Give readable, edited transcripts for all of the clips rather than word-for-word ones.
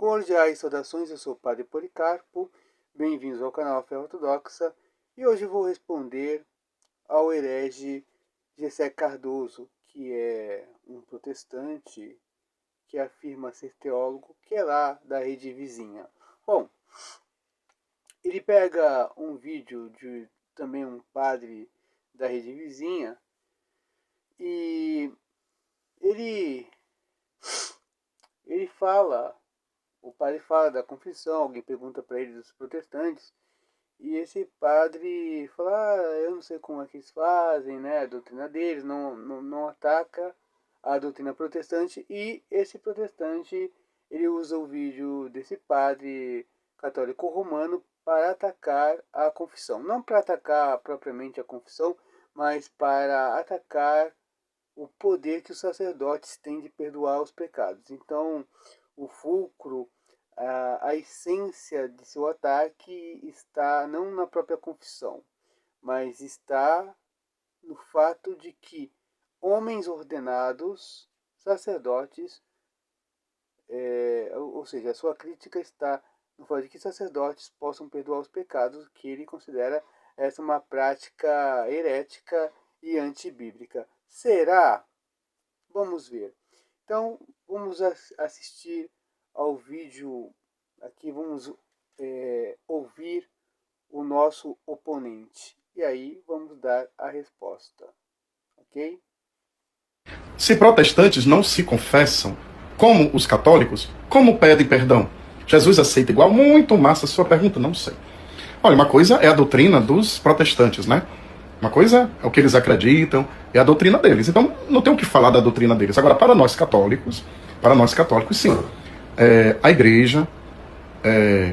Cordiais saudações, eu sou o Padre Policarpo, bem-vindos ao canal Fé Ortodoxa, e hoje vou responder ao herege Gessé Cardoso, que é um protestante que afirma ser teólogo, que é lá da rede vizinha. Bom, ele pega um vídeo de também um padre da rede vizinha e ele fala. O padre fala da confissão, alguém pergunta para ele dos protestantes, e esse padre fala, eu não sei como é que eles fazem, né, a doutrina deles, não ataca a doutrina protestante, e esse protestante, ele usa o vídeo desse padre católico romano para atacar a confissão. Não para atacar propriamente a confissão, mas para atacar o poder que os sacerdotes têm de perdoar os pecados. Então, o fulcro, a essência de seu ataque está não na própria confissão, mas está no fato de que homens ordenados, sacerdotes, ou seja, a sua crítica está no fato de que sacerdotes possam perdoar os pecados, que ele considera essa uma prática herética e antibíblica. Será? Vamos ver. Então, vamos assistir ao vídeo aqui, vamos ouvir o nosso oponente. E aí vamos dar a resposta. Ok? Se protestantes não se confessam, como os católicos, como pedem perdão? Jesus aceita igual? Muito massa a sua pergunta, não sei. Olha, uma coisa é a doutrina dos protestantes, né? Uma coisa é o que eles acreditam, é a doutrina deles. Então, não tem o que falar da doutrina deles. Agora, para nós católicos, sim. A igreja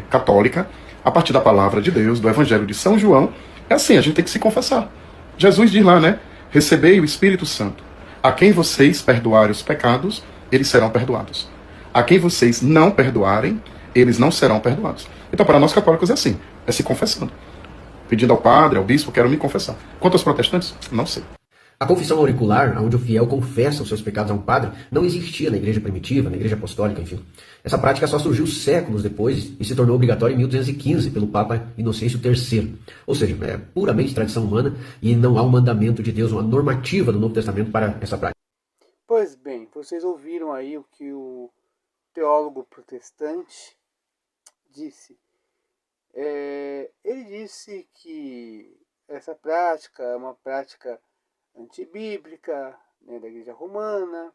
católica, a partir da palavra de Deus, do Evangelho de São João, é assim, a gente tem que se confessar. Jesus diz lá, né? Recebei o Espírito Santo. A quem vocês perdoarem os pecados, eles serão perdoados. A quem vocês não perdoarem, eles não serão perdoados. Então, para nós católicos é assim, é se confessando. Pedindo ao padre, ao bispo, quero me confessar. Quanto aos protestantes, não sei. A confissão auricular, onde o fiel confessa os seus pecados a um padre, não existia na igreja primitiva, na igreja apostólica, enfim. Essa prática só surgiu séculos depois e se tornou obrigatória em 1215 pelo Papa Inocêncio III. Ou seja, é puramente tradição humana e não há um mandamento de Deus, uma normativa do Novo Testamento para essa prática. Pois bem, vocês ouviram aí o que o teólogo protestante disse. Ele disse que essa prática é uma prática antibíblica, né, da Igreja Romana,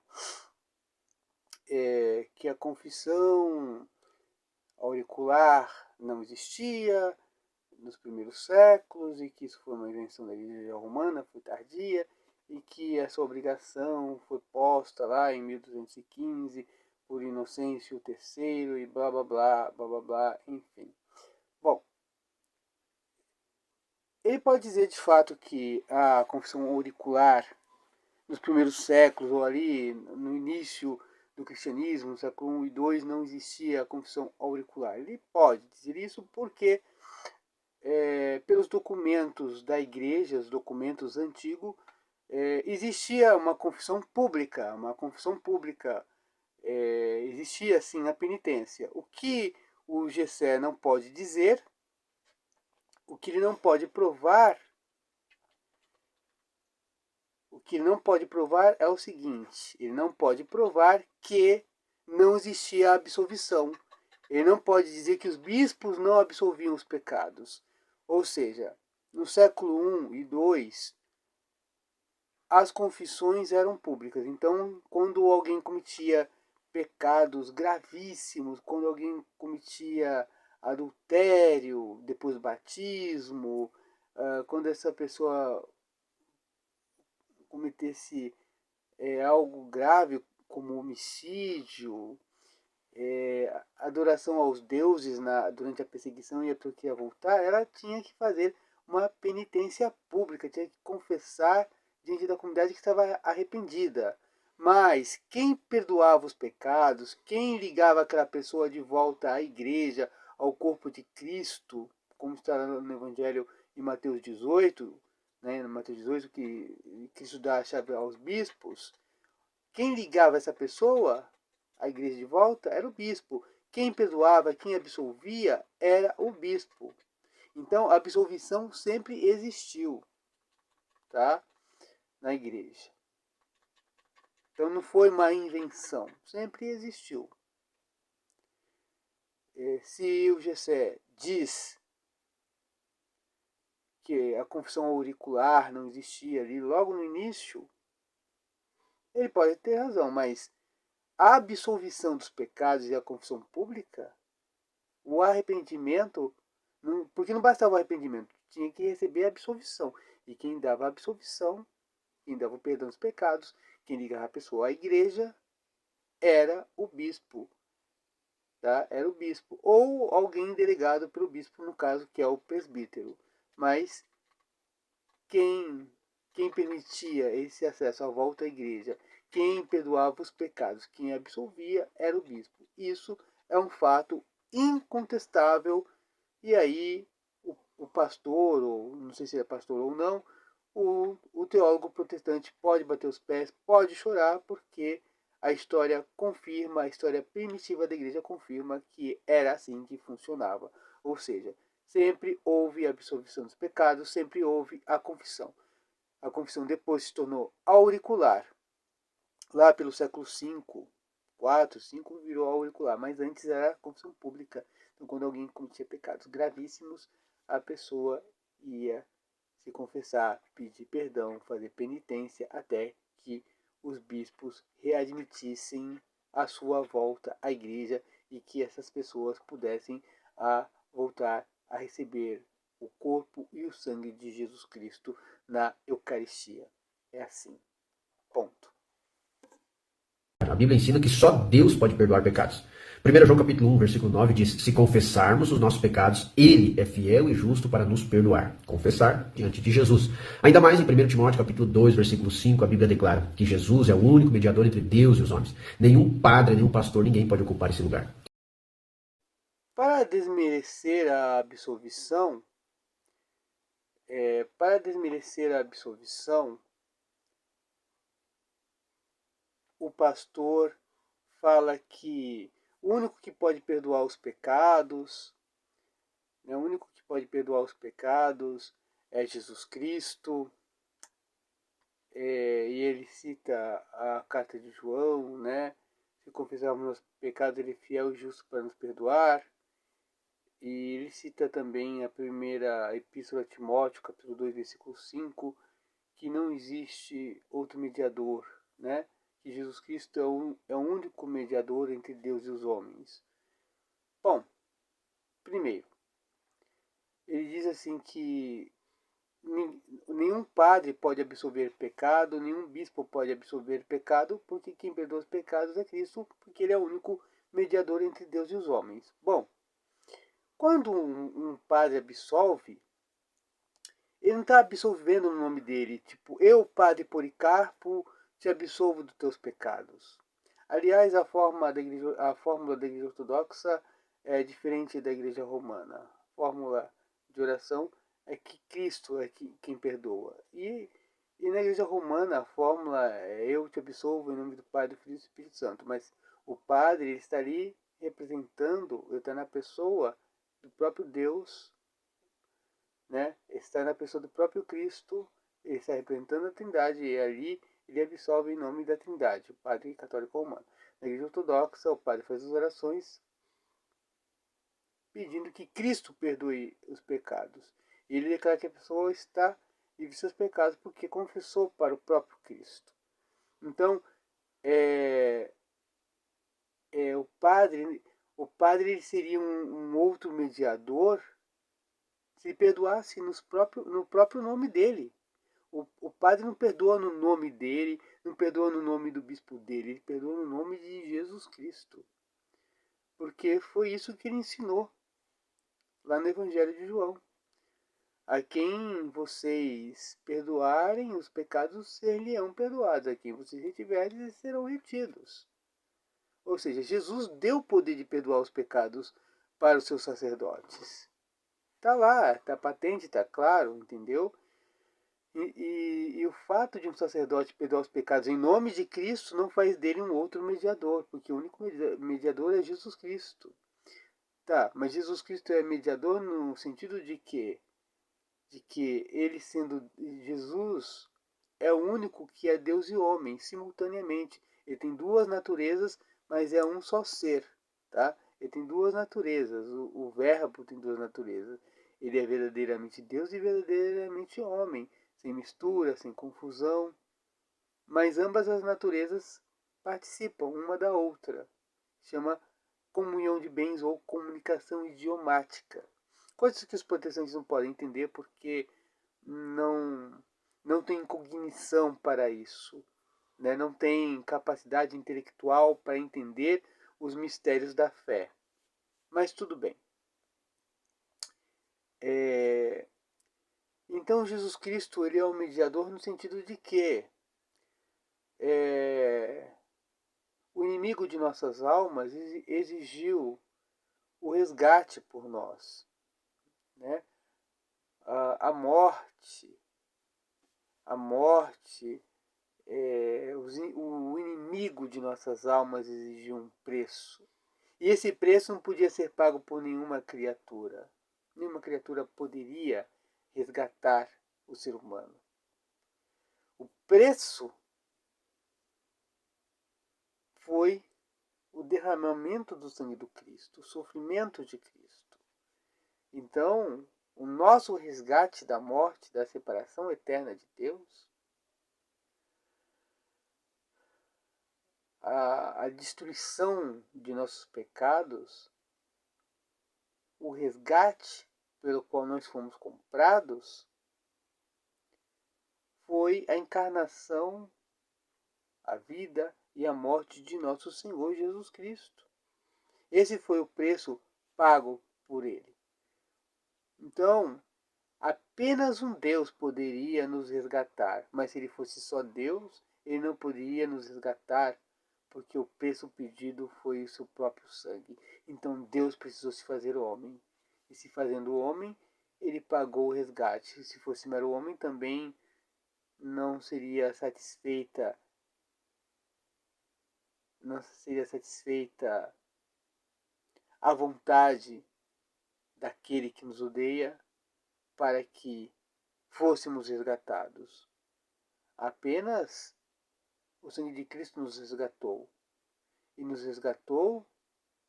que a confissão auricular não existia nos primeiros séculos e que isso foi uma invenção da Igreja Romana, foi tardia, e que essa obrigação foi posta lá em 1215 por Inocêncio III e blá blá blá, blá blá blá, enfim. Bom, ele pode dizer de fato que a confissão auricular nos primeiros séculos, ou ali no início do cristianismo, no século I e II, não existia a confissão auricular. Ele pode dizer isso porque, pelos documentos da igreja, os documentos antigos, existia uma confissão pública, existia sim a penitência. O que o Gessé não pode dizer, o que ele não pode provar, é o seguinte: ele não pode provar que não existia absolvição. Ele não pode dizer que os bispos não absolviam os pecados. Ou seja, no século I e II, as confissões eram públicas. Então, quando alguém cometia pecados gravíssimos, quando alguém cometia adultério depois do batismo, quando essa pessoa cometesse algo grave como homicídio, adoração aos deuses durante a perseguição e a pessoa que ia voltar, ela tinha que fazer uma penitência pública, tinha que confessar diante da comunidade que estava arrependida. Mas quem perdoava os pecados, quem ligava aquela pessoa de volta à igreja, ao corpo de Cristo, como está no Evangelho em Mateus 18, né, no Mateus 18, que Cristo dá a chave aos bispos, quem ligava essa pessoa à igreja de volta era o bispo. quem perdoava, quem absolvia era o bispo. Então a absolvição sempre existiu, tá? Na igreja. Então não foi uma invenção, sempre existiu. Se o Gessé diz que a confissão auricular não existia ali logo no início, ele pode ter razão, mas a absolvição dos pecados e a confissão pública, o arrependimento, porque não bastava o arrependimento, tinha que receber a absolvição. E quem dava a absolvição, quem dava o perdão dos pecados, quem ligava a pessoa à igreja, era o bispo. Tá? Era o bispo. Ou alguém delegado pelo bispo, no caso, que é o presbítero. Mas quem permitia esse acesso à volta à igreja, quem perdoava os pecados, quem absolvia, era o bispo. Isso é um fato incontestável. E aí o pastor, ou não sei se é pastor ou não, o teólogo protestante pode bater os pés, pode chorar, porque a história confirma, a história primitiva da igreja confirma que era assim que funcionava. Ou seja, sempre houve a absolvição dos pecados, sempre houve a confissão. A confissão depois se tornou auricular. Lá pelo século V, 4, 5 virou auricular, mas antes era confissão pública. Então, quando alguém cometia pecados gravíssimos, a pessoa ia se confessar, pedir perdão, fazer penitência, até que os bispos readmitissem a sua volta à igreja e que essas pessoas pudessem voltar a receber o corpo e o sangue de Jesus Cristo na Eucaristia. É assim. Ponto. A Bíblia ensina que só Deus pode perdoar pecados. 1 João capítulo 1, versículo 9 diz: se confessarmos os nossos pecados, Ele é fiel e justo para nos perdoar. Confessar diante de Jesus. Ainda mais em 1 Timóteo capítulo 2, versículo 5, a Bíblia declara que Jesus é o único mediador entre Deus e os homens. Nenhum padre, nenhum pastor, ninguém pode ocupar esse lugar. Para desmerecer a absolvição, o pastor fala que o único que pode perdoar os pecados, o único que pode perdoar os pecados é Jesus Cristo. E ele cita a carta de João, né? Se confessarmos nossos pecados, ele é fiel e justo para nos perdoar. E ele cita também a primeira epístola a Timóteo, capítulo 2, versículo 5, que não existe outro mediador, né? Que Jesus Cristo é o único mediador entre Deus e os homens. Bom, primeiro, ele diz assim que nenhum padre pode absolver pecado, nenhum bispo pode absolver pecado, porque quem perdoa os pecados é Cristo, porque ele é o único mediador entre Deus e os homens. Bom, quando um padre absolve, ele não está absolvendo no nome dele, tipo, eu, padre Policarpo, te absolvo dos teus pecados. Aliás, a fórmula da igreja ortodoxa é diferente da igreja romana. A fórmula de oração é que Cristo é quem perdoa. E na igreja romana a fórmula é eu te absolvo em nome do Pai, do Filho e do Espírito Santo. Mas o padre ele está ali representando, ele está na pessoa do próprio Deus, né? Está na pessoa do próprio Cristo, ele está representando a Trindade e ali ele absolve em nome da Trindade, o padre católico romano. Na igreja ortodoxa, o padre faz as orações pedindo que Cristo perdoe os pecados. E ele declara que a pessoa está livre de seus pecados porque confessou para o próprio Cristo. Então, o padre ele seria um outro mediador se perdoasse no próprio nome dele. O padre não perdoa no nome dele, não perdoa no nome do bispo dele, ele perdoa no nome de Jesus Cristo. Porque foi isso que ele ensinou lá no Evangelho de João. A quem vocês perdoarem os pecados, ser-lhe-ão perdoados. A quem vocês retiverem, eles serão retidos. Ou seja, Jesus deu o poder de perdoar os pecados para os seus sacerdotes. Está lá, está patente, está claro, entendeu? E o fato de um sacerdote perdoar os pecados em nome de Cristo não faz dele um outro mediador, porque o único mediador é Jesus Cristo. Tá, mas Jesus Cristo é mediador no sentido de que ele, sendo Jesus, é o único que é Deus e homem simultaneamente. Ele tem duas naturezas, mas é um só ser, tá? Ele tem duas naturezas. O Verbo tem duas naturezas. Ele é verdadeiramente Deus e verdadeiramente homem, sem mistura, sem confusão. Mas ambas as naturezas participam uma da outra. Chama comunhão de bens ou comunicação idiomática. Coisas que os protestantes não podem entender porque não tem cognição para isso, né? Não tem capacidade intelectual para entender os mistérios da fé. Mas tudo bem. Então Jesus Cristo ele é o mediador no sentido de que o inimigo de nossas almas exigiu o resgate por nós, né? A morte, o inimigo de nossas almas exigiu um preço. E esse preço não podia ser pago por nenhuma criatura. Nenhuma criatura poderia resgatar o ser humano. O preço foi o derramamento do sangue do Cristo, o sofrimento de Cristo. Então, o nosso resgate da morte, da separação eterna de Deus, a destruição de nossos pecados, o resgate pelo qual nós fomos comprados, foi a encarnação, a vida e a morte de nosso Senhor Jesus Cristo. Esse foi o preço pago por ele. Então, apenas um Deus poderia nos resgatar, mas se ele fosse só Deus, ele não poderia nos resgatar, porque o preço pedido foi o seu próprio sangue. Então Deus precisou se fazer homem. E se fazendo homem, ele pagou o resgate. E se fosse mero homem, também não seria satisfeita a vontade daquele que nos odeia para que fôssemos resgatados. Apenas o sangue de Cristo nos resgatou. E nos resgatou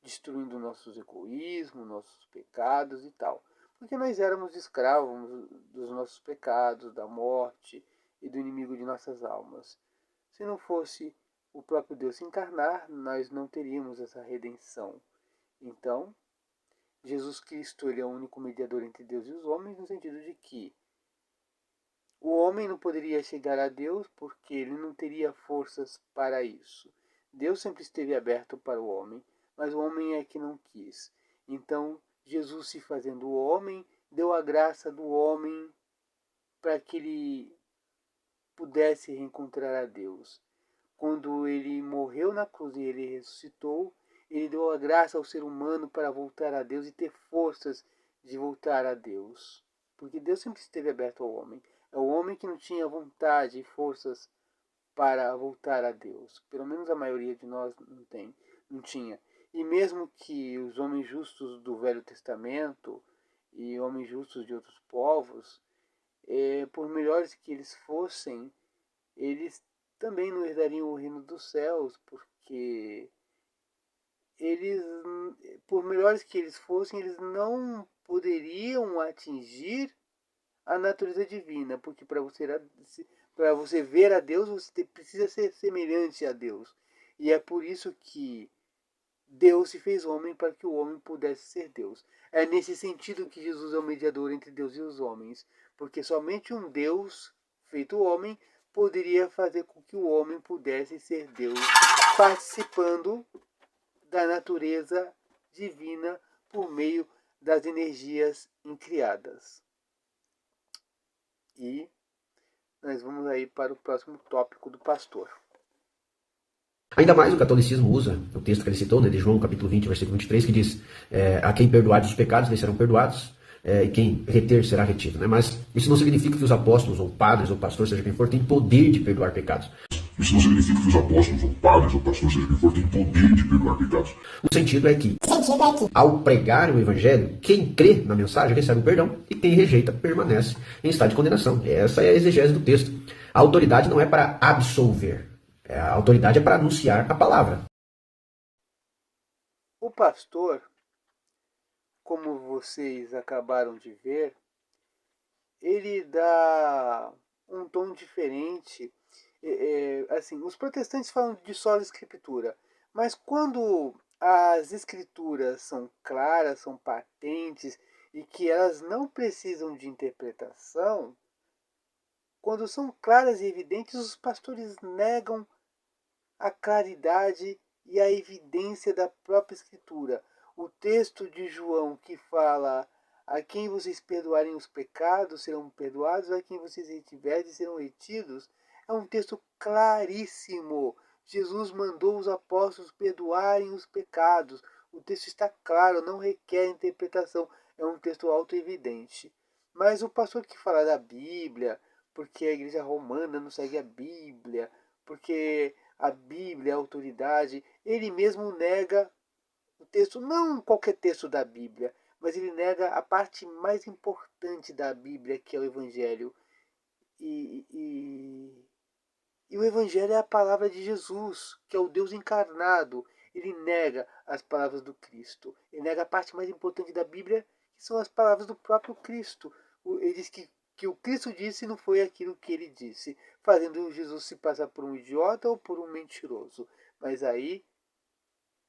destruindo nossos egoísmos, nossos pecados e tal. Porque nós éramos escravos dos nossos pecados, da morte e do inimigo de nossas almas. Se não fosse o próprio Deus se encarnar, nós não teríamos essa redenção. Então, Jesus Cristo ele é o único mediador entre Deus e os homens, no sentido de que o homem não poderia chegar a Deus porque ele não teria forças para isso. Deus sempre esteve aberto para o homem, mas o homem é que não quis. Então, Jesus, se fazendo homem, deu a graça do homem para que ele pudesse reencontrar a Deus. Quando ele morreu na cruz e ele ressuscitou, ele deu a graça ao ser humano para voltar a Deus e ter forças de voltar a Deus. Porque Deus sempre esteve aberto ao homem. É o homem que não tinha vontade e forças para voltar a Deus. Pelo menos a maioria de nós não tinha. E mesmo que os homens justos do Velho Testamento e homens justos de outros povos, por melhores que eles fossem, eles também não herdariam o reino dos céus, porque eles, por melhores que eles fossem, eles não poderiam atingir a natureza divina, porque para você ver a Deus, você precisa ser semelhante a Deus. E é por isso que Deus se fez homem, para que o homem pudesse ser Deus. É nesse sentido que Jesus é o mediador entre Deus e os homens, porque somente um Deus feito homem poderia fazer com que o homem pudesse ser Deus, participando da natureza divina por meio das energias incriadas. E nós vamos aí para o próximo tópico do pastor. Ainda mais o catolicismo usa o texto que ele citou, né, de João, capítulo 20, versículo 23, que diz: a quem perdoares os pecados, lhes serão perdoados. e quem reter será retido, né? Mas isso não significa que os apóstolos, ou padres, ou pastores, seja quem for, têm poder de perdoar pecados. Isso não significa que os apóstolos, ou padres, ou pastores, seja quem for, têm poder de perdoar pecados. O sentido é que, ao pregar o evangelho, quem crê na mensagem recebe o perdão e quem rejeita permanece em estado de condenação. Essa é a exegese do texto. A autoridade não é para absolver, a autoridade é para anunciar a palavra. O pastor, como vocês acabaram de ver, ele dá um tom diferente. Assim, os protestantes falam de sola escritura, mas quando as escrituras são claras, são patentes e que elas não precisam de interpretação, quando são claras e evidentes, os pastores negam a claridade e a evidência da própria escritura. O texto de João que fala: a quem vocês perdoarem os pecados serão perdoados, a quem vocês retiverem serão retidos, é um texto claríssimo. Jesus mandou os apóstolos perdoarem os pecados. O texto está claro, não requer interpretação. É um texto autoevidente. Mas o pastor que fala da Bíblia, porque a igreja romana não segue a Bíblia, porque a Bíblia é a autoridade, ele mesmo nega o texto, não qualquer texto da Bíblia, mas ele nega a parte mais importante da Bíblia, que é o Evangelho. E o Evangelho é a palavra de Jesus, que é o Deus encarnado. Ele nega as palavras do Cristo. Ele nega a parte mais importante da Bíblia, que são as palavras do próprio Cristo. Ele diz que o Cristo disse não foi aquilo que ele disse, fazendo Jesus se passar por um idiota ou por um mentiroso. Mas aí,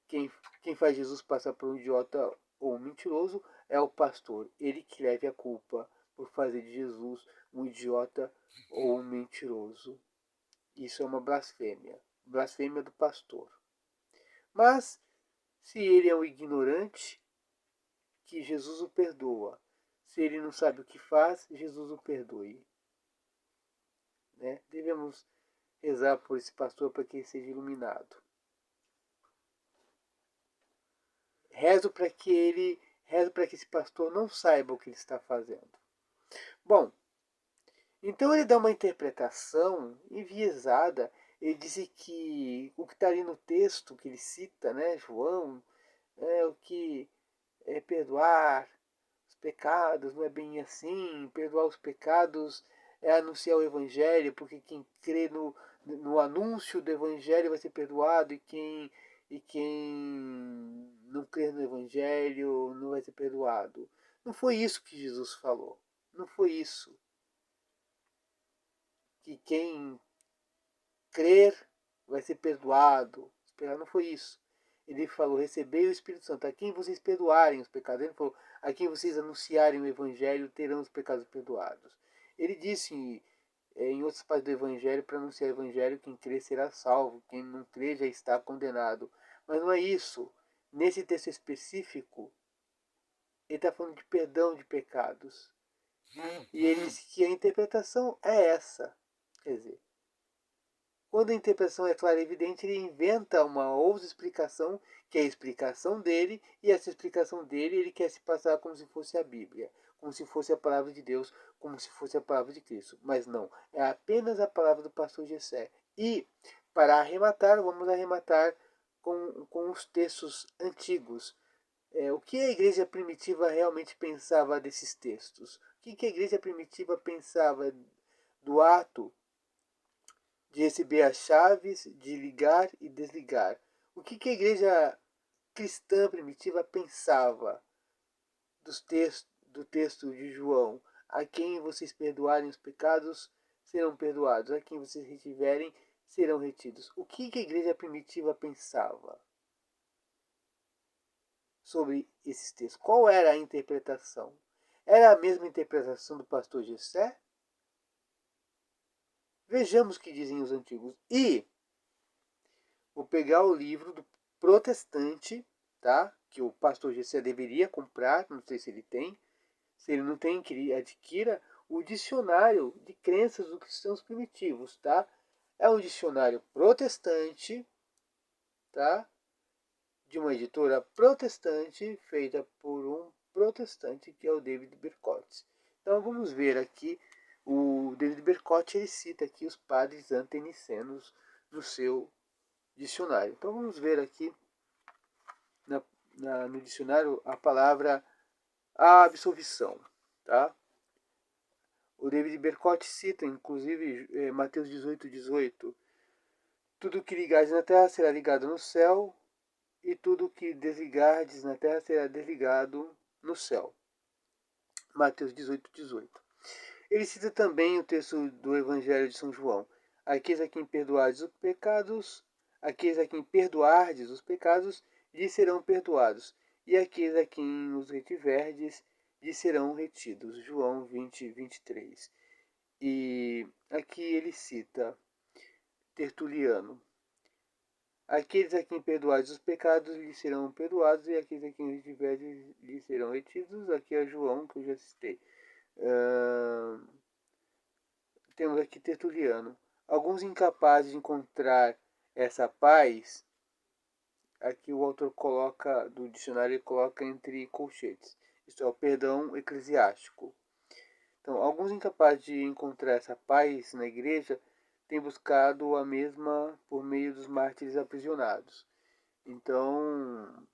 quem faz Jesus passar por um idiota ou um mentiroso é o pastor. Ele que leve a culpa por fazer de Jesus um idiota ou um mentiroso. Isso é uma blasfêmia. Blasfêmia do pastor. Mas, se ele é um ignorante, que Jesus o perdoa. Se ele não sabe o que faz, Jesus o perdoe. Né? Devemos rezar por esse pastor para que ele seja iluminado. Rezo para que esse pastor não saiba o que ele está fazendo. Bom, então ele dá uma interpretação enviesada. Ele diz que o que está ali no texto que ele cita, né, João, o que é perdoar os pecados, não é bem assim. Perdoar os pecados é anunciar o Evangelho, porque quem crê no anúncio do Evangelho vai ser perdoado, e quem não crê no Evangelho não vai ser perdoado. Não foi isso que Jesus falou. Não foi isso. Que quem crer vai ser perdoado. Não foi isso. Ele falou: recebei o Espírito Santo. A quem vocês perdoarem os pecados. Ele falou: a quem vocês anunciarem o Evangelho terão os pecados perdoados. Ele disse em outras partes do Evangelho, para anunciar o Evangelho, quem crê será salvo. Quem não crê já está condenado. Mas não é isso. Nesse texto específico, ele está falando de perdão de pecados. E ele disse que a interpretação é essa. Quer dizer, quando a interpretação é clara e evidente, ele inventa uma outra explicação, que é a explicação dele, e essa explicação dele ele quer se passar como se fosse a Bíblia, como se fosse a palavra de Deus, como se fosse a palavra de Cristo. Mas não, é apenas a palavra do pastor Gessé. E, para arrematar, vamos arrematar com os textos antigos. O que a igreja primitiva realmente pensava desses textos? O que a igreja primitiva pensava do ato de receber as chaves, de ligar e desligar? O que a igreja cristã primitiva pensava do texto de João? A quem vocês perdoarem os pecados serão perdoados, a quem vocês retiverem serão retidos. O que a igreja primitiva pensava sobre esses textos? Qual era a interpretação? Era a mesma interpretação do pastor Gessé? Vejamos o que dizem os antigos. E vou pegar o livro do protestante, tá? Que o pastor Gessé deveria comprar, não sei se ele tem. Se ele não tem, que ele adquira o dicionário de crenças dos cristãos primitivos, tá? É um dicionário protestante, tá? De uma editora protestante, feita por um protestante, que é o David Berkowitz. Então vamos ver aqui, o David Berkowitz ele cita aqui os padres antenicenos no seu dicionário. Então vamos ver aqui no dicionário a palavra absolvição, tá? O David Berkowitz cita, inclusive, Mateus 18:18. Tudo que ligares na terra será ligado no céu, e tudo que desligardes na terra será desligado no céu. Mateus 18:18. Ele cita também o texto do Evangelho de São João. Aqueles a quem perdoardes os pecados, lhes serão perdoados, e aqueles a quem os retiverdes, lhes serão retidos. João 20:23. E aqui ele cita Tertuliano. Aqueles a quem perdoardes os pecados lhes serão perdoados, e aqueles a quem retiverdes lhes serão retidos. Aqui é João, que eu já citei. Temos aqui Tertuliano. Alguns incapazes de encontrar essa paz, aqui o autor coloca, do dicionário, ele coloca entre colchetes. Isto é, o perdão eclesiástico. Então, alguns incapazes de encontrar essa paz na igreja têm buscado a mesma por meio dos mártires aprisionados. Então,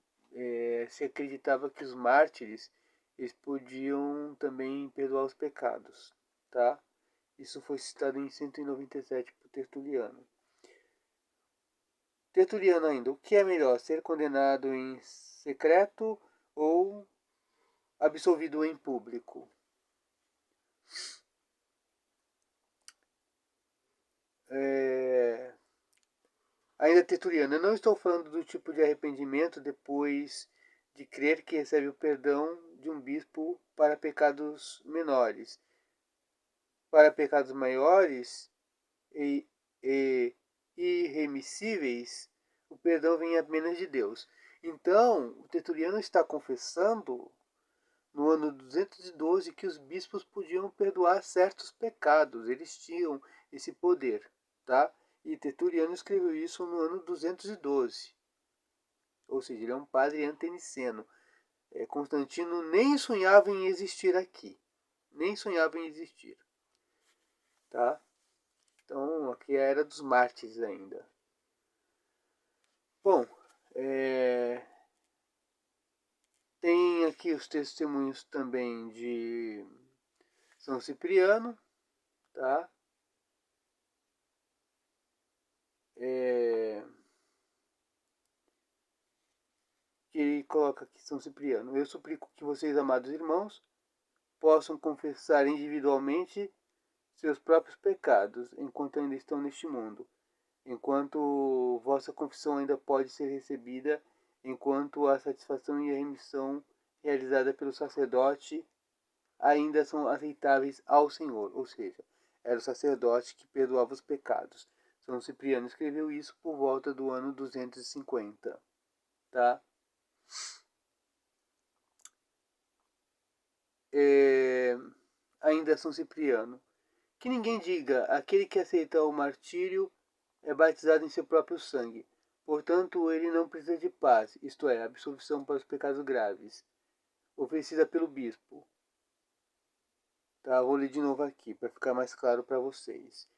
se acreditava que os mártires eles podiam também perdoar os pecados, tá? Isso foi citado em 197 por Tertuliano. Tertuliano ainda, o que é melhor, ser condenado em secreto ou absolvido em público? Ainda Tertuliano, eu não estou falando do tipo de arrependimento depois de crer que recebe o perdão de um bispo para pecados menores. Para pecados maiores e irremissíveis, o perdão vem apenas de Deus. Então, o Tertuliano está confessando no ano 212 que os bispos podiam perdoar certos pecados, eles tinham esse poder, tá? E Tertuliano escreveu isso no ano 212. Ou seja, ele é um padre anteniceno. Constantino nem sonhava em existir aqui. Nem sonhava em existir. Tá? Então, aqui é a era dos mártires ainda. Bom, tem aqui os testemunhos também de São Cipriano, tá? Que ele coloca aqui São Cipriano. Eu suplico que vocês, amados irmãos, possam confessar individualmente seus próprios pecados, enquanto ainda estão neste mundo, enquanto vossa confissão ainda pode ser recebida, enquanto a satisfação e a remissão realizada pelo sacerdote ainda são aceitáveis ao Senhor. Ou seja, era o sacerdote que perdoava os pecados. São Cipriano escreveu isso por volta do ano 250, tá? Ainda São Cipriano. Que ninguém diga, aquele que aceita o martírio é batizado em seu próprio sangue. Portanto, ele não precisa de paz, isto é, absolvição para os pecados graves, oferecida pelo bispo. Tá, vou ler de novo aqui, para ficar mais claro para vocês.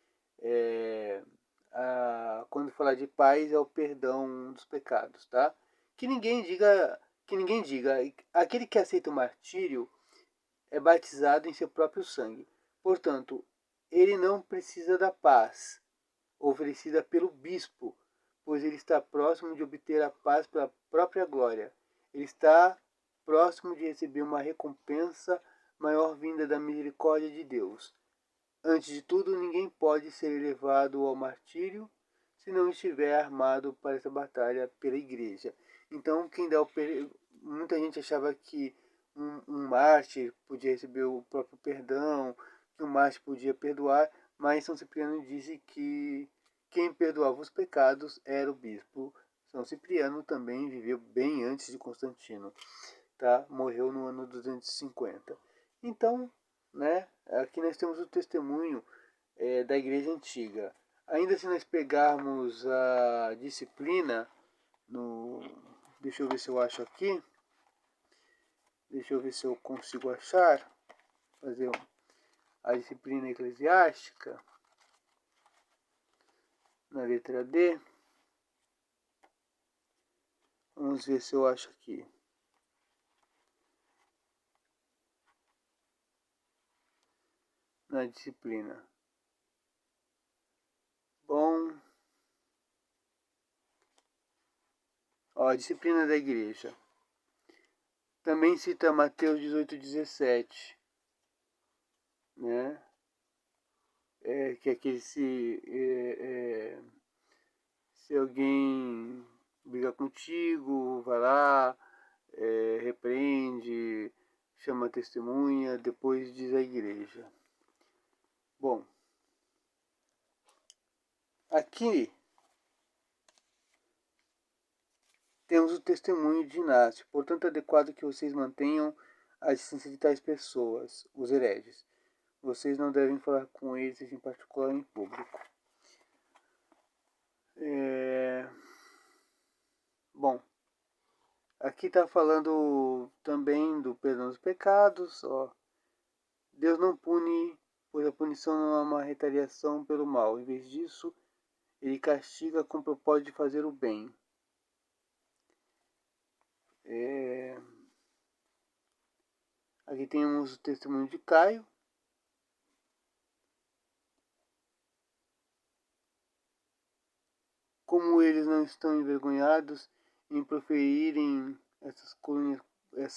Quando falar de paz, é o perdão dos pecados, tá? Que ninguém diga, aquele que aceita o martírio é batizado em seu próprio sangue. Portanto, ele não precisa da paz oferecida pelo bispo, pois ele está próximo de obter a paz pela própria glória. Ele está próximo de receber uma recompensa maior vinda da misericórdia de Deus. Antes de tudo, ninguém pode ser elevado ao martírio se não estiver armado para essa batalha pela igreja. Então, muita gente achava que um mártir podia receber o próprio perdão, que um mártir podia perdoar, mas São Cipriano disse que quem perdoava os pecados era o bispo. São Cipriano também viveu bem antes de Constantino, tá? Morreu no ano 250. Então, né, aqui nós temos o testemunho da Igreja Antiga. Ainda se nós pegarmos a disciplina, deixa eu ver se eu acho aqui, Deixa eu ver se eu consigo achar. Fazer a disciplina eclesiástica. Na letra D. Vamos ver se eu acho aqui. Na disciplina. Bom. Ó, a disciplina da igreja. Também cita Mateus 18:17, né? Que é aquele se alguém briga contigo, vai lá, repreende, chama a testemunha, depois diz à igreja. Bom, aqui temos o testemunho de Inácio. Portanto, é adequado que vocês mantenham a distância de tais pessoas, os hereges. Vocês não devem falar com eles, em particular em público. Bom, aqui está falando também do perdão dos pecados. Ó. Deus não pune, pois a punição não é uma retaliação pelo mal. Em vez disso, ele castiga com o propósito de fazer o bem. Aqui temos o testemunho de Caio. Como eles não estão envergonhados em proferirem essas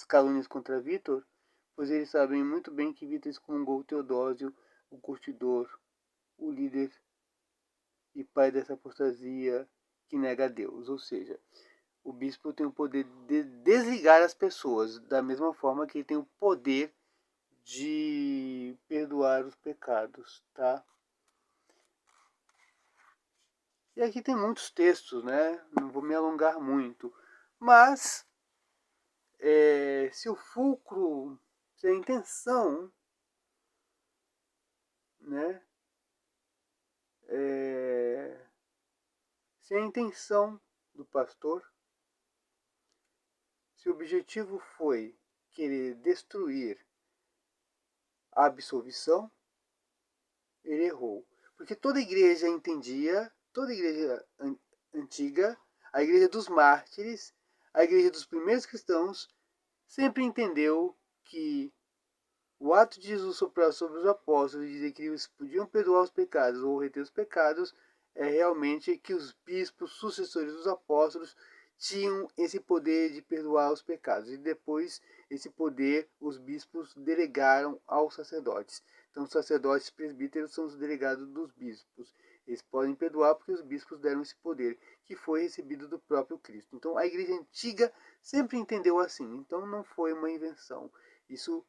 calúnias contra Vítor, pois eles sabem muito bem que Vítor excomungou Teodósio, o curtidor, o líder e pai dessa apostasia que nega a Deus. Ou seja, o bispo tem o poder de desligar as pessoas, da mesma forma que ele tem o poder de perdoar os pecados, tá? E aqui tem muitos textos, né? Não vou me alongar muito. Mas, se o fulcro, se a intenção, né? Se a intenção do pastor, se o objetivo foi querer destruir a absolvição, ele errou. Porque toda igreja entendia, toda igreja antiga, a igreja dos mártires, a igreja dos primeiros cristãos, sempre entendeu que o ato de Jesus soprar sobre os apóstolos e dizer que eles podiam perdoar os pecados ou reter os pecados é realmente que os bispos sucessores dos apóstolos tinham esse poder de perdoar os pecados. E depois, esse poder, os bispos delegaram aos sacerdotes. Então, os sacerdotes presbíteros são os delegados dos bispos. Eles podem perdoar porque os bispos deram esse poder, que foi recebido do próprio Cristo. Então, a igreja antiga sempre entendeu assim. Então, não foi uma invenção. Isso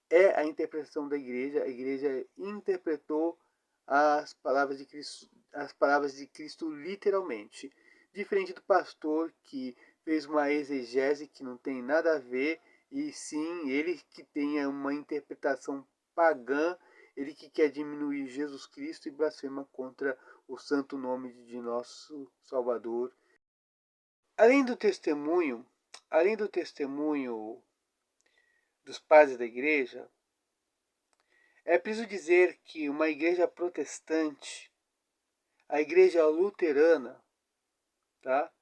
é a interpretação da igreja. A igreja interpretou as palavras de Cristo literalmente. Diferente do pastor que fez uma exegese que não tem nada a ver, e sim ele que tenha uma interpretação pagã, ele que quer diminuir Jesus Cristo e blasfema contra o santo nome de nosso Salvador. Além do testemunho dos padres da igreja, é preciso dizer que uma igreja protestante, a igreja luterana, tá?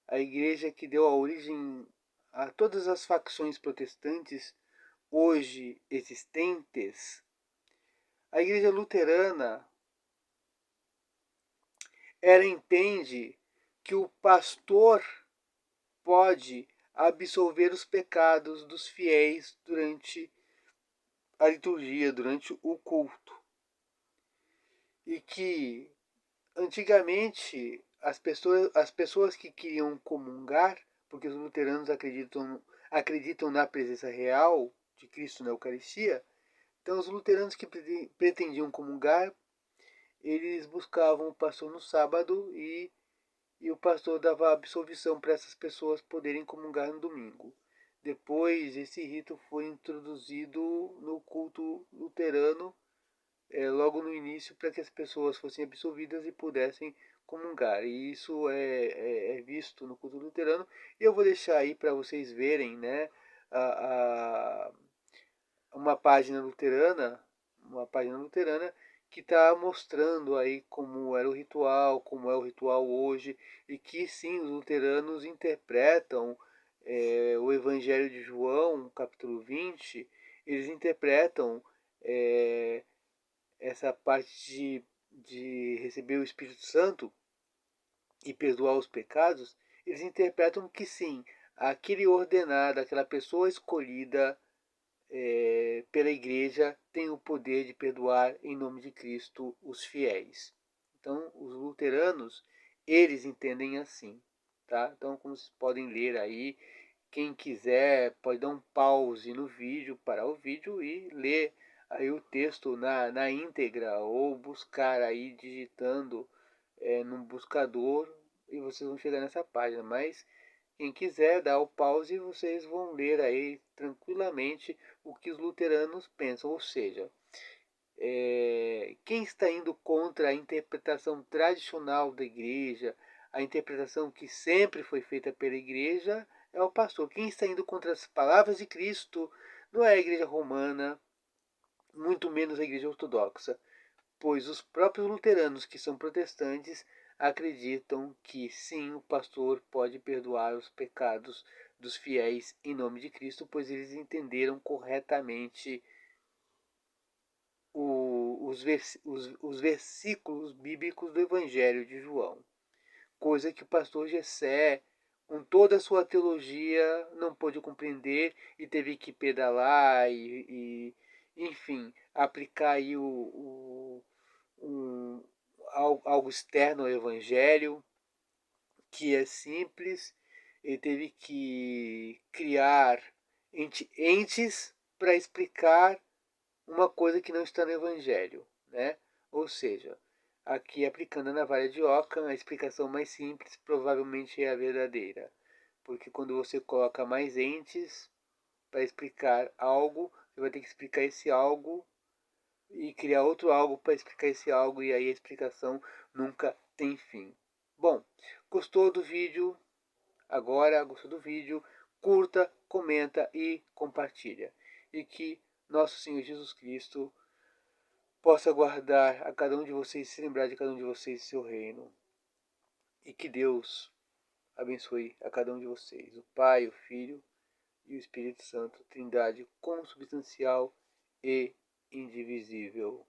A igreja que deu a origem a todas as facções protestantes hoje existentes, a igreja luterana, ela entende que o pastor pode absolver os pecados dos fiéis durante a liturgia, durante o culto. E que antigamente as pessoas que queriam comungar, porque os luteranos acreditam na presença real de Cristo na Eucaristia, então os luteranos que pretendiam comungar, eles buscavam o pastor no sábado e o pastor dava absolvição para essas pessoas poderem comungar no domingo. Depois, esse rito foi introduzido no culto luterano, logo no início, para que as pessoas fossem absolvidas e pudessem comungar. E isso é visto no culto luterano. E eu vou deixar aí para vocês verem, né, a, a uma página luterana, que está mostrando aí como era o ritual, como é o ritual hoje, e que sim, os luteranos interpretam o Evangelho de João, capítulo 20, eles interpretam essa parte de receber o Espírito Santo e perdoar os pecados, eles interpretam que sim, aquele ordenado, aquela pessoa escolhida pela igreja tem o poder de perdoar em nome de Cristo os fiéis. Então, os luteranos, eles entendem assim, tá? Então, como vocês podem ler aí, quem quiser pode dar um pause no vídeo, parar o vídeo e ler aí o texto na íntegra, ou buscar aí digitando num buscador e vocês vão chegar nessa página. Mas quem quiser dar o pause e vocês vão ler aí tranquilamente o que os luteranos pensam, ou seja, quem está indo contra a interpretação tradicional da igreja, a interpretação que sempre foi feita pela igreja, é o pastor. Quem está indo contra as palavras de Cristo não é a igreja romana, muito menos a igreja ortodoxa, pois os próprios luteranos, que são protestantes, acreditam que sim, o pastor pode perdoar os pecados dos fiéis em nome de Cristo, pois eles entenderam corretamente os versículos bíblicos do Evangelho de João, coisa que o pastor Gessé, com toda a sua teologia, não pôde compreender e teve que pedalar enfim, aplicar aí um, algo externo ao Evangelho, que é simples. Ele teve que criar entes para explicar uma coisa que não está no Evangelho, né? Ou seja, aqui aplicando a navalha de Ockham, a explicação mais simples provavelmente é a verdadeira, porque quando você coloca mais entes para explicar algo, você vai ter que explicar esse algo e criar outro algo para explicar esse algo, e aí a explicação nunca tem fim. Bom, gostou do vídeo? Agora, gostou do vídeo? Curta, comenta e compartilha. E que nosso Senhor Jesus Cristo possa guardar a cada um de vocês, se lembrar de cada um de vocês seu reino. E que Deus abençoe a cada um de vocês, o Pai, o Filho e o Espírito Santo, Trindade consubstancial e indivisível.